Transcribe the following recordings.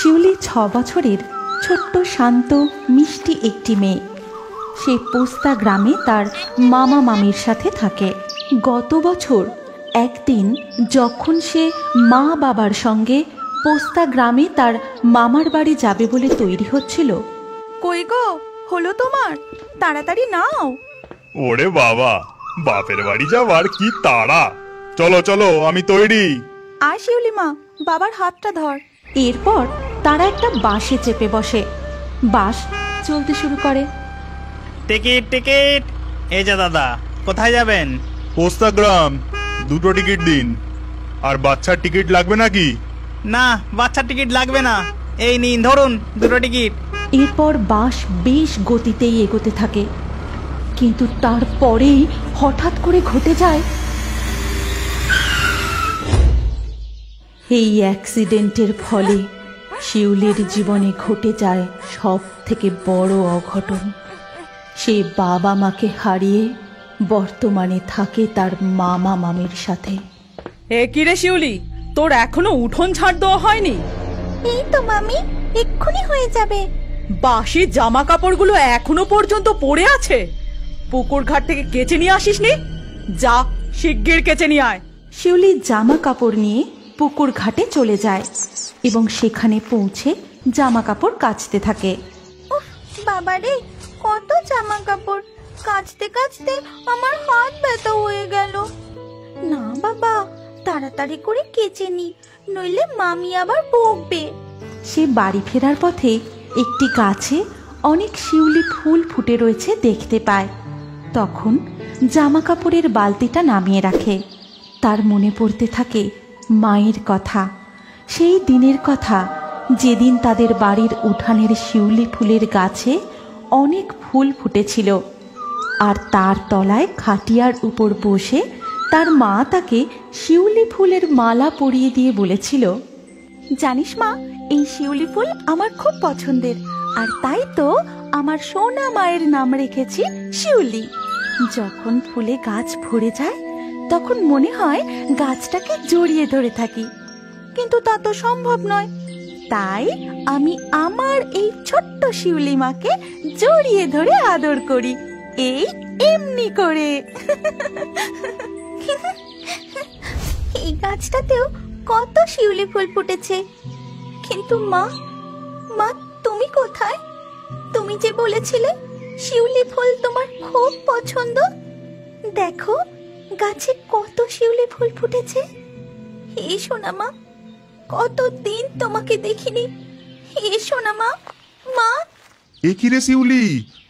শিউলি 6 বছরের ছোট্ট শান্ত মিষ্টি একটি মেয়ে। সে পোস্তা গ্রামে তার মামা মামির সাথে থাকে। গত বছর একদিন যখন সে মা বাবার সঙ্গে পোস্তা গ্রামে তার মামার বাড়ি যাবে বলে তৈরি হচ্ছিল। কই গো, হলো তোমার? তাড়াতাড়ি নাও। ওরে বাবা, বাপের বাড়ি যাবার কি তাড়া! চলো চলো, আমি তৈরি। আয় শিউলি মা, বাবার হাতটা ধর। এরপর তারা একটা বাসে চেপে বসে। বাস চলতে শুরু করে। Ticket ticket. এই যে দাদা, কোথায় যাবেন? পোস্তা গ্রাম, 2টো টিকিট দিন। আর বাচ্চার টিকিট লাগবে নাকি? না, বাচ্চার টিকিট লাগবে না। এই নিন, ধরুন 2টো টিকিট। এরপর বাস বেশ গতিতেই এগোতে থাকে, কিন্তু তারপরেই হঠাৎ করে ঘটে যায় এই অ্যাক্সিডেন্টের ফলে শিউলির জীবনে ঘটে যায় সব থেকে বড় অঘটন। সে বাবা মাকে হারিয়ে বর্তমানে থাকে তার মামা মামির সাথে। এ কি রে শিউলি, তোর এখনো উঠোন ঝাড় দেওয়া হয়নি? এই তো মামি, এক্ষুনি হয়ে যাবে। বাসি জামা কাপড়গুলো এখনো পর্যন্ত পড়ে আছে। পুকুর ঘাট থেকে কেচে নিয়ে আসিসনি? যা, শিগগির কেচে নিয়ে আয়। শিউলি জামা কাপড় নিয়ে পুকুর ঘাটে চলে যায় এবং সেখানে পৌঁছে জামা কাপড় কাচতে থাকে। উফ বাবারে, কত জামা কাপড়! কাচতে কাচতে আমার হাত ব্যথা হয়ে গেল। না বাবা, তাড়াতাড়ি করে কেচে নি, নইলে মামি আবার বকবে। সে বাড়ি ফেরার পথে একটি গাছে অনেক শিউলি ফুল ফুটে রয়েছে দেখতে পায়। তখন জামা কাপড়ের বালতিটা নামিয়ে রাখে। তার মনে পড়তে থাকে মায়ের কথা, সেই দিনের কথা যেদিন তাদের বাড়ির উঠানের শিউলি ফুলের গাছে অনেক ফুল ফুটেছিল, আর তার তলায় খাটিয়ার উপর বসে তার মা তাকে শিউলি ফুলের মালা পরিয়ে দিয়ে বলেছিল, জানিস মা, এই শিউলি ফুল আমার খুব পছন্দের, আর তাই তো আমার সোনা মায়ের নাম রেখেছি শিউলি। যখন ফুলে গাছ ভরে যায় তখন মনে হয় গাছটাকে জড়িয়ে ধরে থাকি, কিন্তু তা তো সম্ভব নয়। তাই আমি আমার এই ছোট্ট শিউলি মাকে জড়িয়ে ধরে আদর করি, এই এমনি করে। এই গাছটাতেও কত শিউলি ফুল ফুটেছে, কিন্তু মা, মা তুমি কোথায়? তুমি যে বলেছিলে শিউলি ফুল তোমার খুব পছন্দ। দেখো গাছে কত শিউলি ফুল ফুটেছে। হে সোনা মা, কতদিন তোমাকে দেখিনি। হে সোনা মা, মা। এ কি রে শিউলি,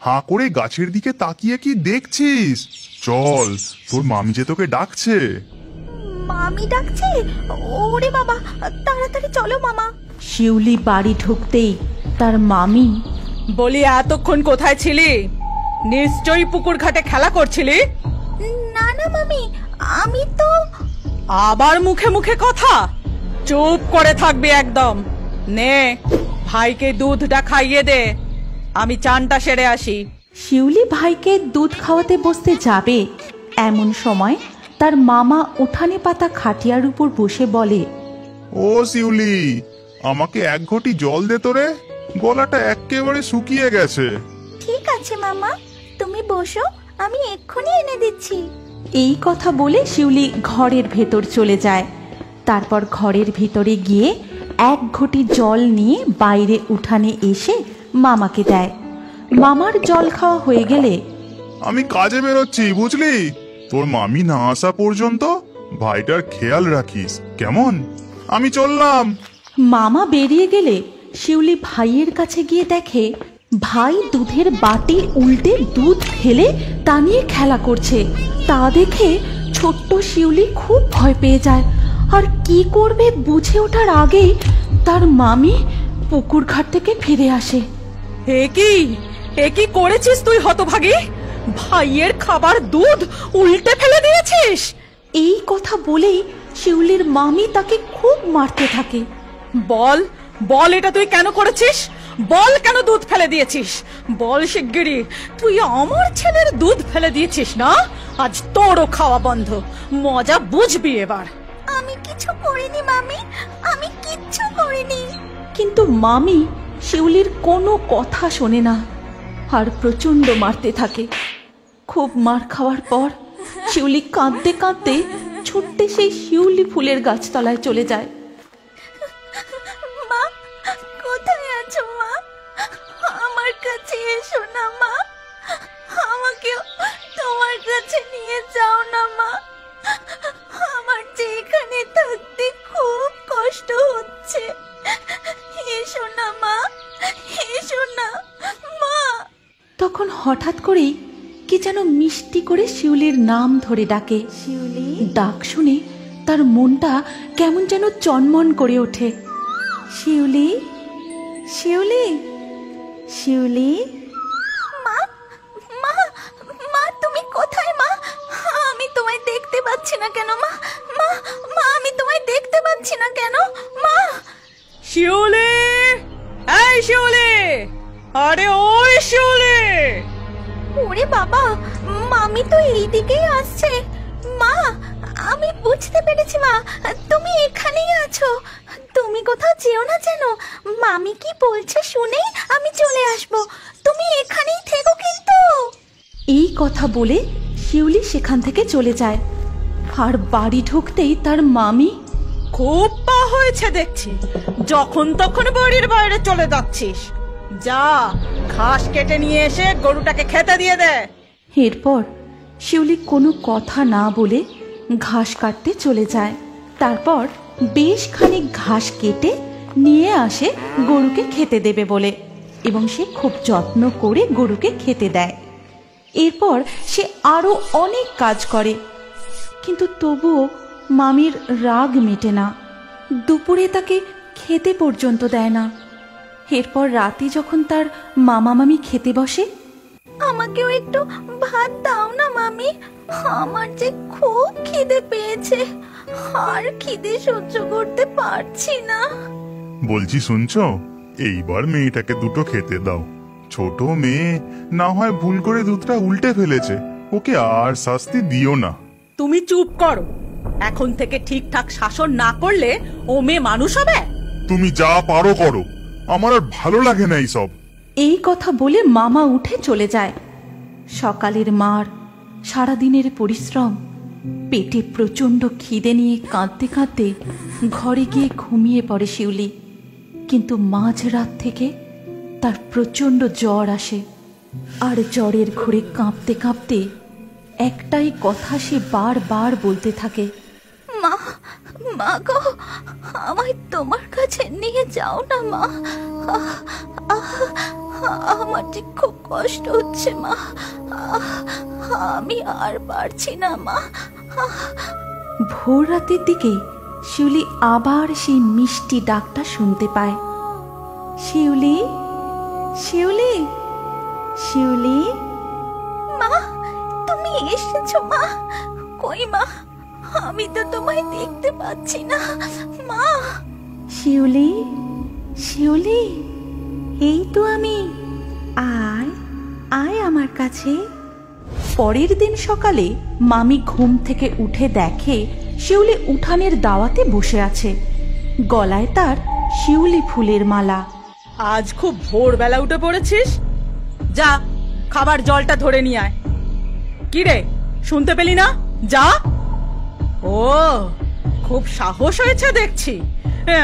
হাঁ করে গাছের দিকে তাকিয়ে কি দেখছিস? চল, তোর মামি যে তোকে ডাকছে। মামি ডাকছে? ওরে বাবা, তাড়াতাড়ি চলো মামা। শিউলি বাড়ি ঢুকতেই তার মামি বলি, এতক্ষণ কোথায় ছিলি? নিশ্চয়ই পুকুর ঘাটে খেলা করছিলি। না না মামি, আমি তো। আবার মুখে মুখে কথা, চুপ করে থাকবি একদম। নে, ভাইকে দুধটা খাইয়ে দে, আমি চানটা সেরে আসি। শিউলি ভাইকে দুধ খাওয়াতে বসতে যাবে, এমন সময় তার মামা উঠানে পাতা খাটিয়ার উপর বসে বলে, ও শিউলি, আমাকে 1 ঘটি জল দে তোরে, গলাটা একেবারে শুকিয়ে গেছে। ঠিক আছে মামা, তুমি বসো, আমি এক্ষুনি এনে দিচ্ছি। এই কথা বলে শিউলি ঘরের ভেতর চলে যায়। তারপর ঘরের ভিতরে গিয়ে 1 ঘটি জল নিয়ে বাইরে উঠানে এসে মামাকে দেয়। মামার জল খাওয়া হয়ে গেলে, আমি কাজে বেরোচ্ছি বুঝলি, তোর মামি না আসা পর্যন্ত ভাইটার খেয়াল রাখিস, কেমন? আমি চললাম। মামা বেরিয়ে গেলে শিউলি ভাইয়ের কাছে গিয়ে দেখে ভাই দুধের বাটি উল্টে দুধ ফেলে তা নিয়ে খেলা করছে। তা দেখে ছোট্ট শিউলি খুব ভয় পেয়ে যায়, আর কি করবে বুঝে ওঠার আগেই তার মামি পুকুর ঘাট থেকে ফিরে আসে। এ কি করেছিস তুই হতভাগী? ভাইয়ের খাবার দুধ উল্টে ফেলে দিয়েছিস। এই কথা বলেই শিউলির মামি তাকে খুব মারতে থাকে। বল বল, এটা তুই কেন করেছিস? বল, কেন দুধ ফেলে দিয়েছিস? বল শিগগিরই, তুই আমার ছেলের দুধ ফেলে দিয়েছিস না? আজ তোরও খাওয়া বন্ধ, মজা বুঝবি এবার। আমি কিছু করিনি মামি, আমি কিচ্ছু করিনি। কিন্তু মামি শিউলির কোনো কথা শোনে না আর প্রচণ্ড মারতে থাকে। খুব মার খাওয়ার পর শিউলি কাঁদতে কাঁদতে ছুটতে সেই শিউলি ফুলের গাছতলায় চলে যায়। মা, কোথায় আছো মা? আমার কাছে এসো না মা, আমাকেও তোমার কাছে নিয়ে যাও না মা। আমার যে এখানে থাকতে খুব কষ্ট হচ্ছে। এসো না মা, এসো না মা। তখন হঠাৎ করেই কি যেন মিষ্টি করে শিউলির নাম ধরে ডাকে। শিউলি, ডাক শুনে তার মনটা কেমন যেন চনমন করে ওঠে। শিউলি, শিউলি, শিউলি। মা, মা, মা তুমি কোথায় মা? আমি তোমায় দেখতে পাচ্ছি না কেন মা? মা, মা আমি তোমায় দেখতে পাচ্ছি না কেন মা? শিউলি, এই শিউলি, আরে ওই শিউলি। ওরে বাবা, মামি তো এইদিকেই আসছে। মা, আমি বুঝতে পেরেছি মা, তুমি এখানেই আছো। তুমি কোথাও যেও না যেন। মামি কি বলছে শুনেই আমি চলে আসব। তুমি এখানেই থেকো কিন্তু। এই কথা বলে শিউলি সেখান থেকে চলে যায়। আর বাড়ি ঢুকতেই তার মামি, খুব পা হয়েছে দেখছি, যখন তখন বাড়ির বাইরে চলে যাচ্ছিস। যা, ঘাস কেটে নিয়ে এসে গরুটাকে খেতে দিয়ে দে। এরপর শিউলি কোনো কথা না বলে ঘাস কাটতে চলে যায়। তারপর বেশ খানিক ঘাস কেটে নিয়ে আসে গরুকে খেতে দেবে বলে, এবং সে খুব যত্ন করে গরুকে খেতে দেয়। এরপর সে আরো অনেক কাজ করে, কিন্তু তবুও মামির রাগ মেটে না। দুপুরে তাকে খেতে পর্যন্ত দেয় না। এরপর রাতে যখন তার মামা মামি খেতে বসে, আমাকেও একটু ভাত দাও না মামি, আমার যে খুব খিদে পেয়েছে, আর খিদে সহ্য করতে পারছি না। বলছি শুনছো, এইবার মেয়েটাকে দুটো খেতে দাও। ছোট মেয়ে, না হয় ভুল করে দুধটা উল্টে ফেলেছে, ওকে আর শাস্তি দিও না। তুমি চুপ করো। এখন থেকে ঠিকঠাক শাসন না করলে ও মেয়ে মানুষ হবে? তুমি যা পারো করো, আমার আর ভালো লাগে না এইসব। এই কথা বলে মামা উঠে চলে যায়। সকালের মার, সারাদিনের পরিশ্রম, পেটে প্রচণ্ড খিদে নিয়ে কাঁদতে কাঁদতে ঘরে গিয়ে ঘুমিয়ে পড়ে শিউলি। কিন্তু মাঝরাত থেকে তার প্রচণ্ড জ্বর আসে, আর জ্বরের ঘোরে কাঁপতে কাঁপতে একটাই কথা সে বারবার বলতে থাকে, মা, মা গো, আমায় তোমার কাছে নিয়ে যাও না মা। আমার যে খুব কষ্ট হচ্ছে মা, আমি আর পারছি না মা। ভোর রাতের দিকে শিউলি আবার সেই মিষ্টি ডাকটা শুনতে পায়। শিউলি, শিউলি, শিউলি। মা, তুমি এসেছো মা? কই মা, আমি তো তোমায় দেখতে পাচ্ছি না মা। শিউলি, শিউলি, এই তো আমি, আয় আয় আমার কাছে। পরের দিন সকালে মামি ঘুম থেকে উঠে দেখে শিউলি উঠানের দাওয়াতে বসে আছে। গলায় তার শিউলি ফুলের মালা। আজ খুব ভোরবেলা উঠে পড়েছিস? যা, খাবার জলটা ধরে নিয়ে আয়। কি রে, শুনতে পেলি না? যা। ও, খুব সাহস হয়েছে দেখছি,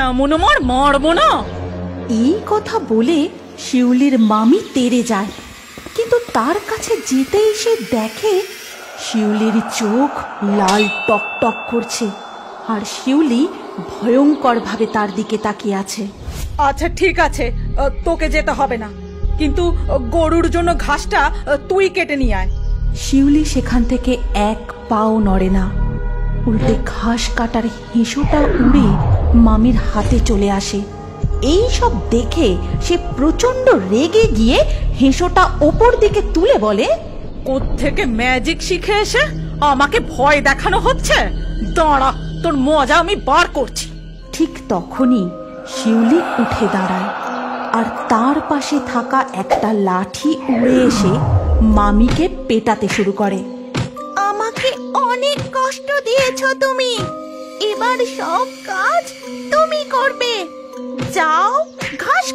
এমন মার মারবো না। এই কথা বলে শিউলির মামি তেড়ে যায়, কিন্তু তার কাছে যেতেই সে দেখে শিউলির চোখ লাল টক টক করছে, আর শিউলি ভয়ঙ্কর ভাবে তার দিকে তাকিয়ে আছে। আচ্ছা ঠিক আছে, তোকে যেতে হবে না, কিন্তু গরুর জন্য ঘাসটা তুই কেটে নিয়ে আয়। শিউলি সেখান থেকে এক পাও নড়ে না, উল্টে ঘাস কাটার হিঁসুটা উড়ে মামির হাতে চলে আসে। এই সব দেখে সে প্রচন্ড রেগে গিয়ে হেঁসোটা ওপর দিকে তুলে বলে, কোত্থেকে ম্যাজিক শিখে এসে আমাকে ভয় দেখানো হচ্ছে? দাঁড়া, তোর মজা আমি বার করছি। ঠিক তখনই শিউলি উঠে দাঁড়ায়, আর তার পাশে থাকা একটা লাঠি উড়ে এসে মামিকে পেটাতে শুরু করে। আমাকে অনেক কষ্ট দিয়েছো তুমি, এবার সব কাজ তুমি করবে। যাও,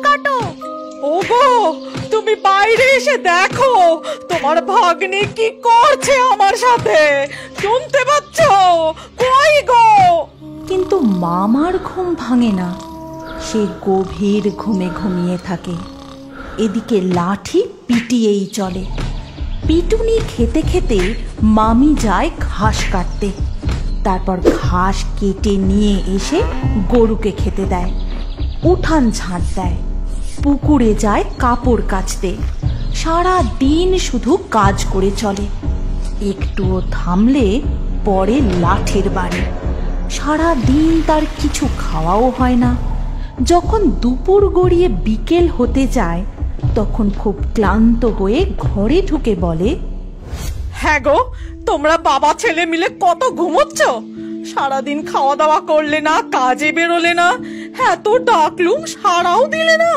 কাটো। ওগো, তুমি বাইরে এসে দেখো তোমার ভাগ্নি কি করছে আমার সাথে। শুনতে পাচ্ছ? কই গো? কিন্তু মামার ঘুম ভাঙে না, সে গভীর ঘুমে ঘুমিয়ে থাকে। এদিকে লাঠি পিটিয়েই চলে। পিটুনি খেতে খেতে মামি যায় ঘাস কাটতে। তারপর ঘাস কেটে নিয়ে এসে গরুকে খেতে দেয়, উঠান ঝাঁট দেয়, পুকুরে যায় কাপড় কাচতে। সারা দিন শুধু কাজ করে চলে। একটুও থামলে পরে লাঠের বাড়ি। সারা দিন তার কিছু খাওয়াও হয় না। যখন দুপুর গড়িয়ে বিকেল হতে যায়, তখন খুব ক্লান্ত হয়ে ঘরে ঢুকে বলে, হ্যাঁ গো, তোমরা বাবা ছেলে মিলে কত ঘুমোচ্ছ। সারাদিন খাওয়া দাওয়া করলে না, কাজে বেরোলে না, এত ডাকলুম সারাও দিলে না।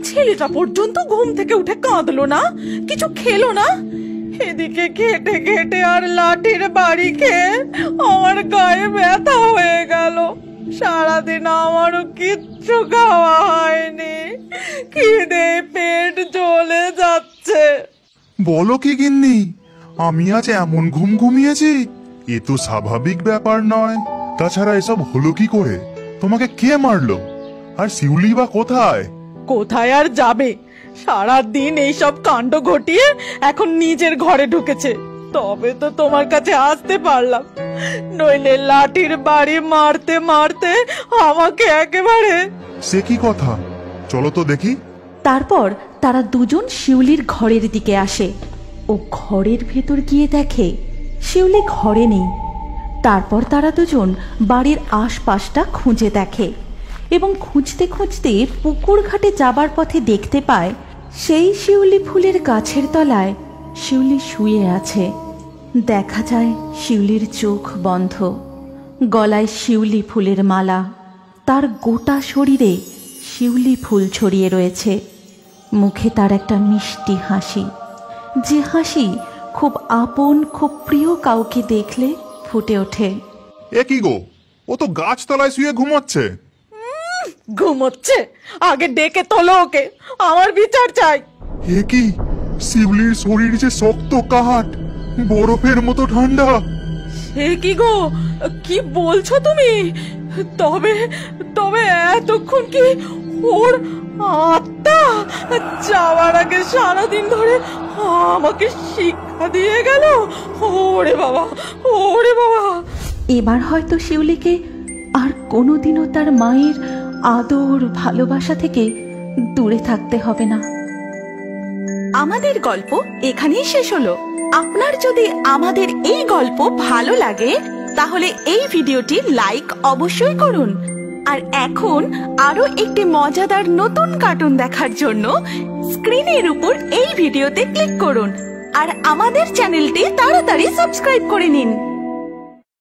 ছেলেটা পর্যন্ত ঘুম থেকে উঠে কাঁদলো না, কিছু খেলো না। এদিকে খেটে খেটে আর লাঠির বাড়ি খেয়ে আমার গায়ে ব্যথা হয়ে গেল। সারাদিন আমারও কিচ্ছু খাওয়া হয়নি, খিদে পেট জ্বলে যাচ্ছে। বলো কি গিন্নি, আমি আজ এমন ঘুম ঘুমিয়েছি? এ তো স্বাভাবিক ব্যাপার নয়। তাছাড়া এসব হলো কি করে? তোমাকে কে মারলো? আর শিউলি বা কোথায়? কোথায় আর যাবে? সারাদিন এইসব কাণ্ড ঘটিয়ে এখন নিজের ঘরে ঢুকেছে। তবে তো তোমার কাছে আসতে পারলাম, নইলে লাঠির বাড়ি মারতে মারতে আমাকে একেবারে। সে কি কথা? চলো তো দেখি। তারপর তারা দুজন শিউলির ঘরের দিকে আসে ও ঘরের ভেতর গিয়ে দেখে শিউলি ঘরে নেই। তারপর তারা দুজন বাড়ির আশপাশটা খুঁজে দেখে এবং খুঁজতে খুঁজতে পুকুর ঘাটে যাবার পথে দেখতে পায় সেই শিউলি ফুলের গাছের তলায় শিউলি শুয়ে আছে। দেখা যায় শিউলির চোখ বন্ধ, গলায় শিউলি ফুলের মালা, তার গোটা শরীরে শিউলি ফুল ছড়িয়ে রয়েছে। মুখে তার একটা মিষ্টি হাসি, যে হাসি খুব আপন, খুব প্রিয় কাউকে দেখলে ফুটে ওঠে। এ কি গো, ও তো গাছতলায় শুয়ে ঘুমাচ্ছে। ঘুমোচ্ছে? আগে ডেকে তোলো ওকে, আমার বিচার চাই। এ কি, শিউলির শরীর যে শক্ত কাঠ, বরফের মতো ঠান্ডা। সে কি গো, কি বলছো তুমি? তবে তবে এতক্ষণ কি ওর আত্মা যাওয়ার আগে সারাদিন ধরে আমাকে শিক্ষা দিয়ে গেল? ওরে বাবা, ওরে বাবা। এবার হয়তো শিউলিকে আর কোনোদিনও তার মায়ের আদর ভালোবাসা থেকে দূরে থাকতে হবে না। আমাদের গল্প এখানেই শেষ হলো। আপনার যদি আমাদের এই গল্প ভালো লাগে তাহলে এই ভিডিওটি লাইক অবশ্যই করুন। আর এখন আরো একটি মজাদার নতুন কার্টুন দেখার জন্য স্ক্রিনের উপর এই ভিডিওতে ক্লিক করুন আর আমাদের চ্যানেলটি তাড়াতাড়ি সাবস্ক্রাইব করে নিন।